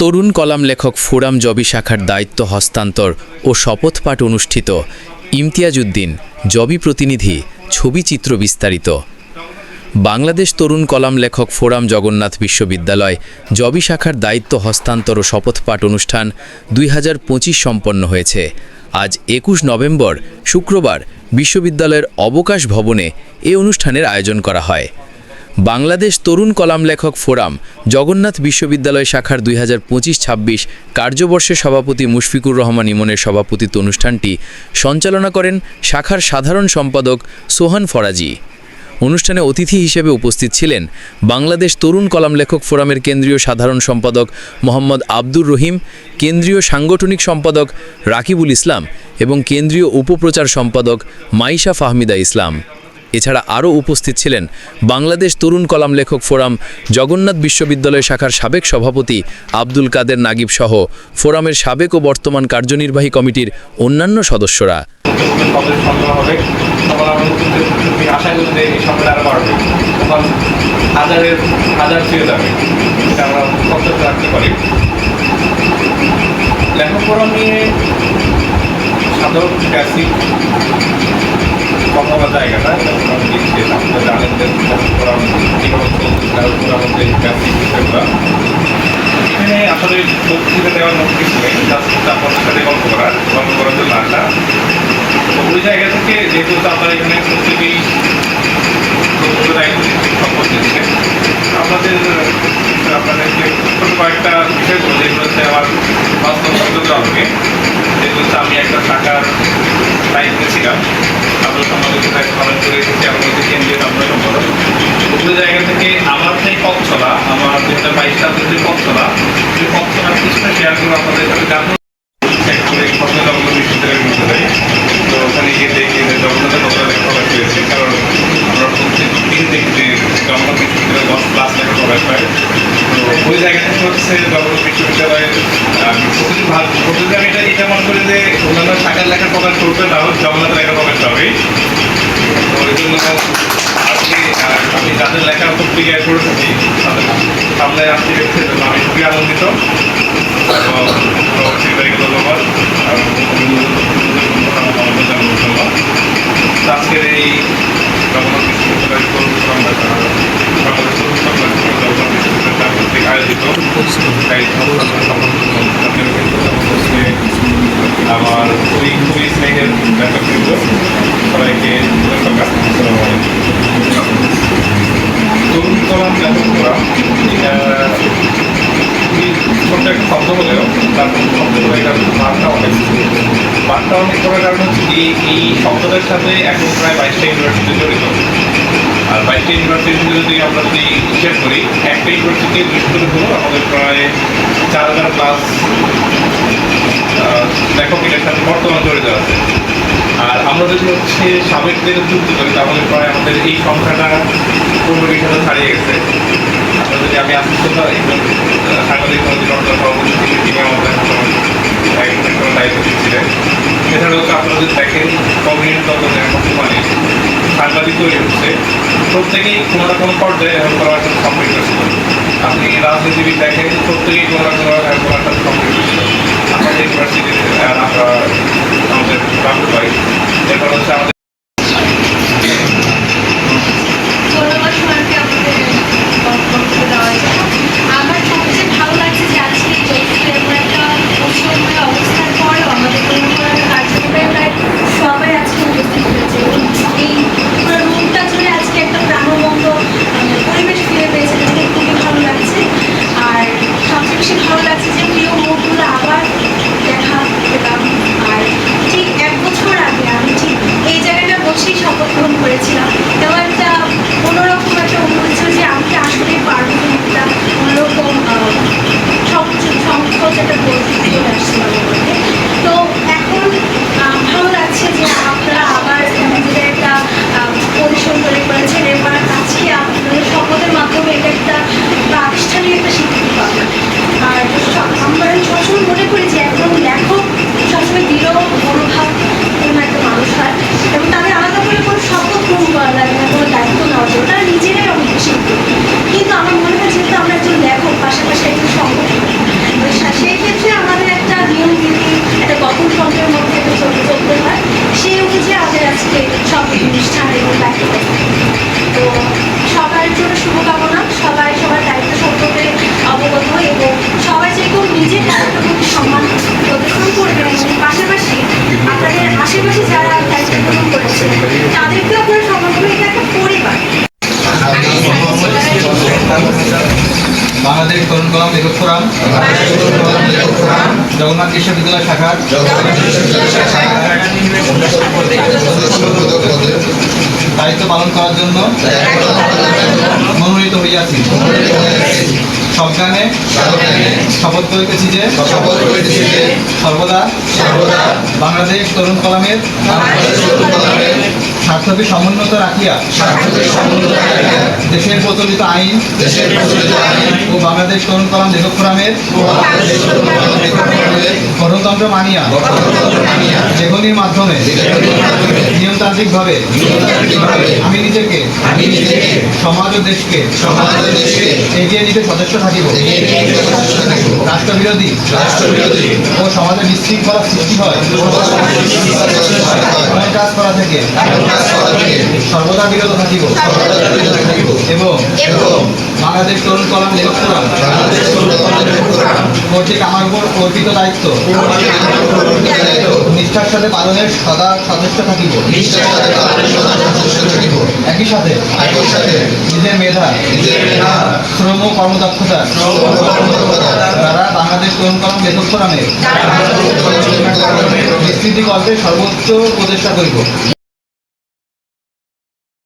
তরুণ column লেখক forum জবি শাখার দায়িত্ব হস্তান্তর ও শপথপাঠ অনুষ্ঠিত। ইমতিয়াজ উদ্দিন, জবি প্রতিনিধি, ছবি চিত্র বিস্তারিত। বাংলাদেশ তরুণ কলাম লেখক ফোরাম জগন্নাথ বিশ্ববিদ্যালয় জবি শাখার দায়িত্ব হস্তান্তর ও শপথপাঠ অনুষ্ঠান 2025 সম্পন্ন হয়েছে। আজ 21 নভেম্বর শুক্রবার বিশ্ববিদ্যালয়ের অবকাশ ভবনে এ অনুষ্ঠানের আয়োজন করা হয়। বাংলাদেশ তরুণ কলাম লেখক ফোরাম জগন্নাথ বিশ্ববিদ্যালয় শাখার 2025-26 কার্যবর্ষের সভাপতি মুশফিকুর রহমান ইমনের সভাপতিত্ব অনুষ্ঠানটি সঞ্চালনা করেন শাখার সাধারণ সম্পাদক সোহান ফরাজি। অনুষ্ঠানে অতিথি হিসেবে উপস্থিত ছিলেন বাংলাদেশ তরুণ কলাম লেখক ফোরামের কেন্দ্রীয় সাধারণ সম্পাদক মোহাম্মদ আব্দুর রহিম, কেন্দ্রীয় সাংগঠনিক সম্পাদক রাকিবুল ইসলাম এবং কেন্দ্রীয় উপপ্রচার সম্পাদক মাইশা ফাহমিদা ইসলাম। এছাড়া আরও উপস্থিত ছিলেন বাংলাদেশ তরুণ কলাম লেখক ফোরাম জগন্নাথ বিশ্ববিদ্যালয় শাখার সাবেক সভাপতি আব্দুল কাদের নাগিব সহ ফোরামের সাবেক ও বর্তমান কার্যনির্বাহী কমিটির অন্যান্য সদস্যরা। লেখক ফোরাম নিয়ে সাধারণ কথা বলার জায়গাটা আপনারা জানেন যে এখানে আসলে বক্তৃতা দেওয়ার মতো কিছু নেই, জাস্ট আপনাদের সাথে গল্প করার জন্য আড্ডা। ওই জায়গা থেকে যেহেতু আপনারা এখানে প্রত্যেকেই দায়িত্ব সম্পদ দিচ্ছে, আপনাদেরকে ছোটো কয়েকটা বিষয় বলে যেগুলো হচ্ছে আমার বাস্তব অভিজ্ঞতা হবে। যেগুলো হচ্ছে আমি একটা শাখার দায়িত্বে ছিলাম, আমরা সম্পাদকের দায়িত্ব পালন করে এসেছি, আমি কেন্দ্রীয় সাধারণ সম্পাদক। ওই জায়গা থেকে আমার যে পথ চলা, আমার 2022 সালের যে পথ চলার কিছুটা শেয়ার করে আপনাদের সাথে জানবো। জগন্নাথ বিশ্ববিদ্যালয়ের মধ্যে যাই, তো ওখানে গিয়ে দেখি যে জগন্নাথের কথা লেখাপড়া পেয়েছি, কারণ আমরা প্রত্যেক দিন দেখি যে জগন্নাথ বিশ্ববিদ্যালয়ে 10+ লেখাপড়া পায়। তো ওই জায়গা থেকে হচ্ছে জগন্নাথ বিশ্ববিদ্যালয়ের প্রতিদিন আমি এটা মনে করি যে অন্যান্য শাখার লেখার প্রকাশ করতে না হোক, জগন্নাথ লেখার প্রকাশ পাবেই। তো ওই জন্য আমি যাদের লেখা পত্রিকায় করে থাকি তাদের সামনে আসতে পেরেছে, আমি খুবই আনন্দিত এবং ধন্যবাদ। আজকের এই জগন্নাথ বিশ্ববিদ্যালয় আয়োজিত আমার খুবই স্নেহের লেখকবৃন্দ, সবাইকে তরুণ কলাম লেখক ফোরাম এটা ছোট্ট একটা শব্দ হলেও তার শব্দ হলে এটার বার্তা অনেক করার কারণ হচ্ছে এই শব্দটার সাথে এখন প্রায় 22টা ইউনিভার্সিটি জড়িত। আর 22টা ইউনিভার্সিটি যদি আমরা যদি হিসেব করি, একটা ইউনিভার্সিটি বিশ্ববিদ্যালয় হলো আমাদের প্রায় 4000+ লেখক এটার সাথে বর্তমান জড়িত আছে। আর আমরা যদি হচ্ছে সাবেকদের যুক্ত করি তাহলে প্রায় আমাদের এই সংখ্যাটা 15-20,000 ছাড়িয়ে গেছে। আমরা যদি আমি আসতে একজন সাংবাদিক সভাপতি তিনি আমাদের দায়িত্ব দিচ্ছিলেন। এছাড়া হচ্ছে আপনারা যদি দেখেন কমিউনিটি দপ্তরের বর্তমানে সাংবাদিক তৈরি হচ্ছে, প্রত্যেকেই কোনো না কোনো পর্যায়ে হেল্প করার সাথে সম্পৃক্ত ছিল। আপনি রাজনীতিবিদ দেখেন, প্রত্যেকেই কোনো না কোনো হেল্প করার সাথে সম্পৃক্ত ছিল। আমাদের ইউনিভার্সিটির আমাদের রাহুল ভাই, এরপর হচ্ছে আমাদের এই জগন্নাথ বিশ্ববিদ্যালয় শাখার দায়িত্ব পালন করার জন্য মনোনীত হইয়াছি। সজ্ঞানে শপথ করিতেছি যে সর্বদা বাংলাদেশ তরুণ কলামের স্বার্থকে সমুন্নত রাখিয়া দেশের প্রচলিত আইন ও বাংলাদেশ তরুণ কলাম লেখক ফোরামের গণতন্ত্র মানিয়া লেখনির মাধ্যমে নিয়মতান্ত্রিকভাবে আমি নিজেকে সমাজ ও দেশকে এগিয়ে নিতে সদস্য থাকিব। রাষ্ট্রবিরোধী ও সমাজে বিশৃঙ্খলা সৃষ্টি হয় এমন কাজ করা থেকে সর্বদা বিরত থাকিব এবং বাংলাদেশ তরুণ কলাম লেখক ফোরাম কর্তৃক আমার উপর অর্পিত দায়িত্ব নিষ্ঠার সাথে পালনের সদা সদস্য থাকিব। একই সাথে নিজের মেধা শ্রম ও কর্মদক্ষতা দ্বারা বাংলাদেশ তরুণ কলাম লেখক ফোরামের বিস্তৃতি কল্পে সর্বোচ্চ প্রচেষ্টা করিব।